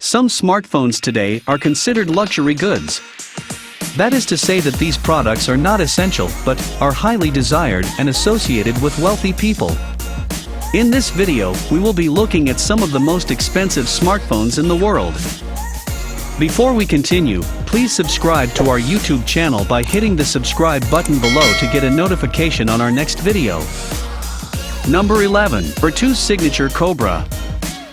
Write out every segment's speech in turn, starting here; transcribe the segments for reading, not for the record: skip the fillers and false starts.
Some smartphones today are considered luxury goods. That is to say that these products are not essential but are highly desired and associated with wealthy people. In this video, we will be looking at some of the most expensive smartphones in the world. Before we continue, please subscribe to our YouTube channel by hitting the subscribe button below to get a notification on our next video. Number 11. Vertu Signature Cobra.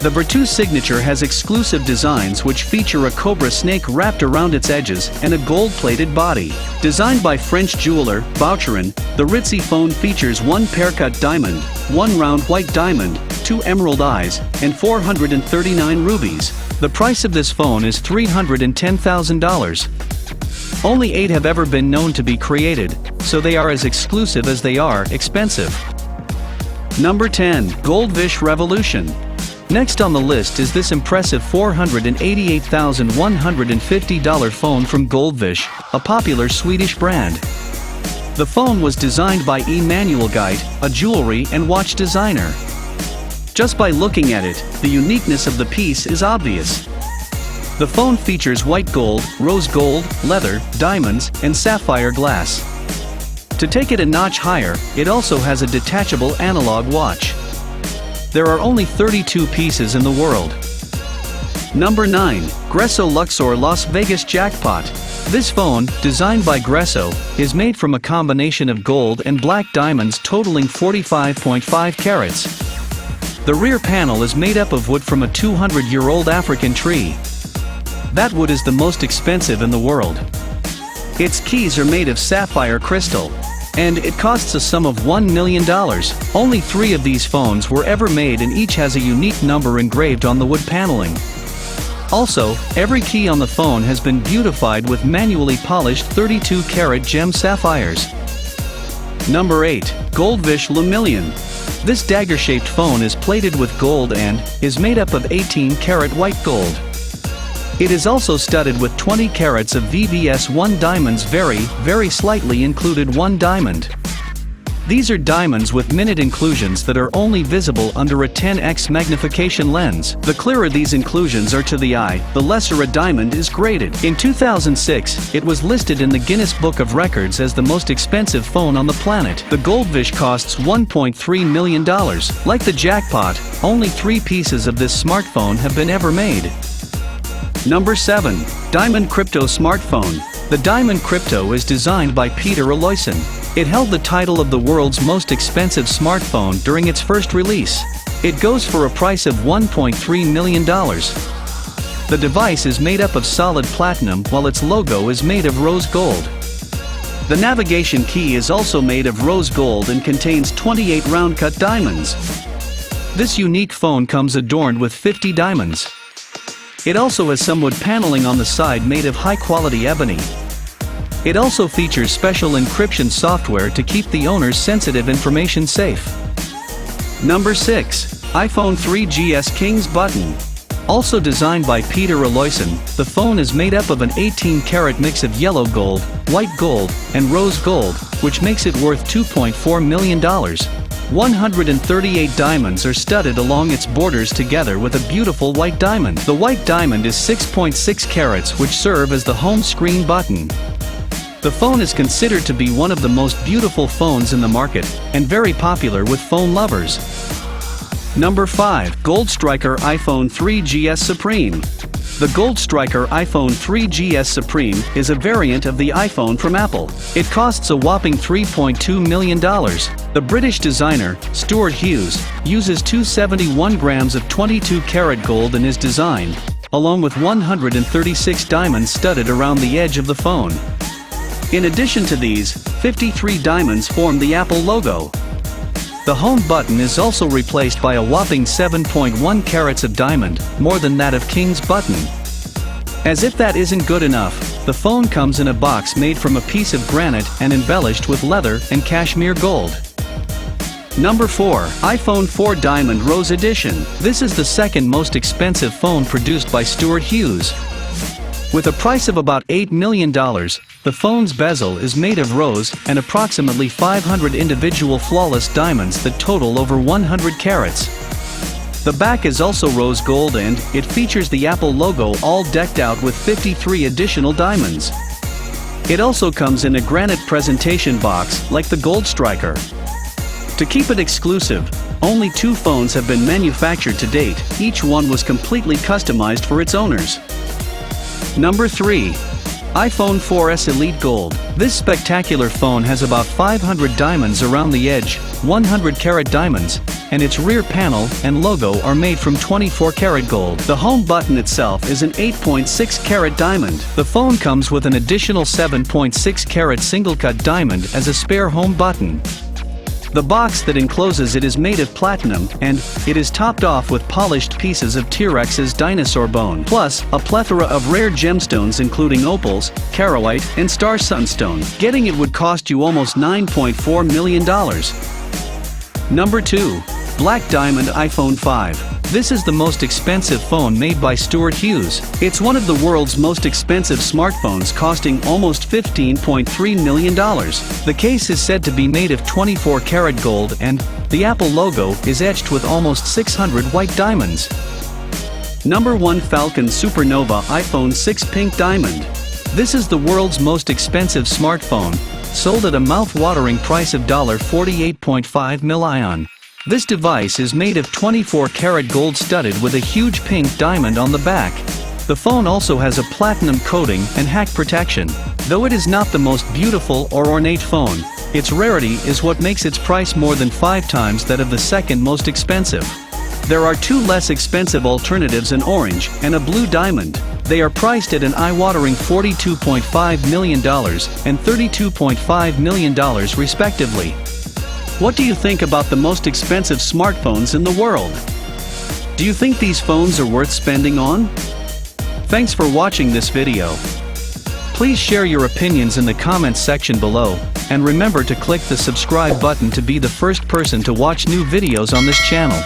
The Vertu Signature has exclusive designs which feature a cobra snake wrapped around its edges and a gold-plated body. Designed by French jeweler Boucheron, the ritzy phone features one pear-cut diamond, one round white diamond, 2 emerald eyes, and 439 rubies. The price of this phone is $310,000. Only 8 have ever been known to be created, so they are as exclusive as they are expensive. Number 10. Goldvish Revolution. Next on the list is this impressive $488,150 phone from Goldvish, a popular Swedish brand. The phone was designed by Emmanuel Gueit, a jewelry and watch designer. Just by looking at it, the uniqueness of the piece is obvious. The phone features white gold, rose gold, leather, diamonds, and sapphire glass. To take it a notch higher, it also has a detachable analog watch. There are only 32 pieces in the world. Number 9. Gresso Luxor Las Vegas Jackpot. This phone, designed by Gresso, is made from a combination of gold and black diamonds totaling 45.5 carats. The rear panel is made up of wood from a 200-year-old African tree. That wood is the most expensive in the world. Its keys are made of sapphire crystal. And it costs a sum of $1 million. Only 3 of these phones were ever made and each has a unique number engraved on the wood paneling. Also, every key on the phone has been beautified with manually polished 32-carat gem sapphires. Number 8. Goldvish Lumillion. This dagger-shaped phone is plated with gold and is made up of 18-carat white gold. It is also studded with 20 carats of VVS1 diamonds, very slightly included 1 diamond. These are diamonds with minute inclusions that are only visible under a 10x magnification lens. The clearer these inclusions are to the eye, the lesser a diamond is graded. In 2006, it was listed in the Guinness Book of Records as the most expensive phone on the planet. The Goldvish costs $1.3 million. Like the Jackpot, only 3 pieces of this smartphone have been ever made. Number 7. Diamond Crypto Smartphone. The Diamond Crypto is designed by Peter Aloyson. It held the title of the world's most expensive smartphone during its first release. It goes for a price of $1.3 million. The device is made up of solid platinum while its logo is made of rose gold. The navigation key is also made of rose gold and contains 28 round-cut diamonds. This unique phone comes adorned with 50 diamonds. It also has some wood paneling on the side made of high-quality ebony. It also features special encryption software to keep the owner's sensitive information safe. Number 6. iPhone 3GS King's Button. Also designed by Peter Aloyson, the phone is made up of an 18-carat mix of yellow gold, white gold, and rose gold, which makes it worth $2.4 million. 138 diamonds are studded along its borders together with a beautiful white diamond. The white diamond is 6.6 carats, which serve as the home screen button. The phone is considered to be one of the most beautiful phones in the market, and very popular with phone lovers. Number 5. Gold Striker iPhone 3GS Supreme. The Gold Striker iPhone 3GS Supreme is a variant of the iPhone from Apple. It costs a whopping $3.2 million. The British designer, Stuart Hughes, uses 271 grams of 22-carat gold in his design, along with 136 diamonds studded around the edge of the phone. In addition to these, 53 diamonds form the Apple logo. The home button is also replaced by a whopping 7.1 carats of diamond, more than that of King's button. As if that isn't good enough, the phone comes in a box made from a piece of granite and embellished with leather and cashmere gold. Number 4. iPhone 4 Diamond Rose Edition. This is the second most expensive phone produced by Stuart Hughes. With a price of about $8 million, the phone's bezel is made of rose and approximately 500 individual flawless diamonds that total over 100 carats. The back is also rose gold and it features the Apple logo all decked out with 53 additional diamonds. It also comes in a granite presentation box like the Gold Striker. To keep it exclusive, only 2 phones have been manufactured to date, each one was completely customized for its owners. Number 3. iPhone 4S Elite Gold. This spectacular phone has about 500 diamonds around the edge, 100 karat diamonds, and its rear panel and logo are made from 24 karat gold. The home button itself is an 8.6 karat diamond. The phone comes with an additional 7.6 karat single-cut diamond as a spare home button. The box that encloses it is made of platinum, and it is topped off with polished pieces of T-Rex's dinosaur bone, plus a plethora of rare gemstones including opals, charoite, and star sunstone. Getting it would cost you almost $9.4 million. Number 2. Black Diamond iPhone 5. This is the most expensive phone made by Stuart Hughes. It's one of the world's most expensive smartphones, costing almost $15.3 million. The case is said to be made of 24 karat gold and the Apple logo is etched with almost 600 white diamonds. Number 1. Falcon Supernova iPhone 6 Pink Diamond. This is the world's most expensive smartphone, sold at a mouth-watering price of $48.5 million. This device is made of 24 karat gold studded with a huge pink diamond on the back. The phone also has a platinum coating and hack protection. Though it is not the most beautiful or ornate phone, its rarity is what makes its price more than 5 times that of the second most expensive. There are 2 less expensive alternatives, an orange and a blue diamond. They are priced at an eye-watering $42.5 million and $32.5 million respectively. What do you think about the most expensive smartphones in the world? Do you think these phones are worth spending on? Thanks for watching this video. Please share your opinions in the comments section below, and remember to click the subscribe button to be the first person to watch new videos on this channel.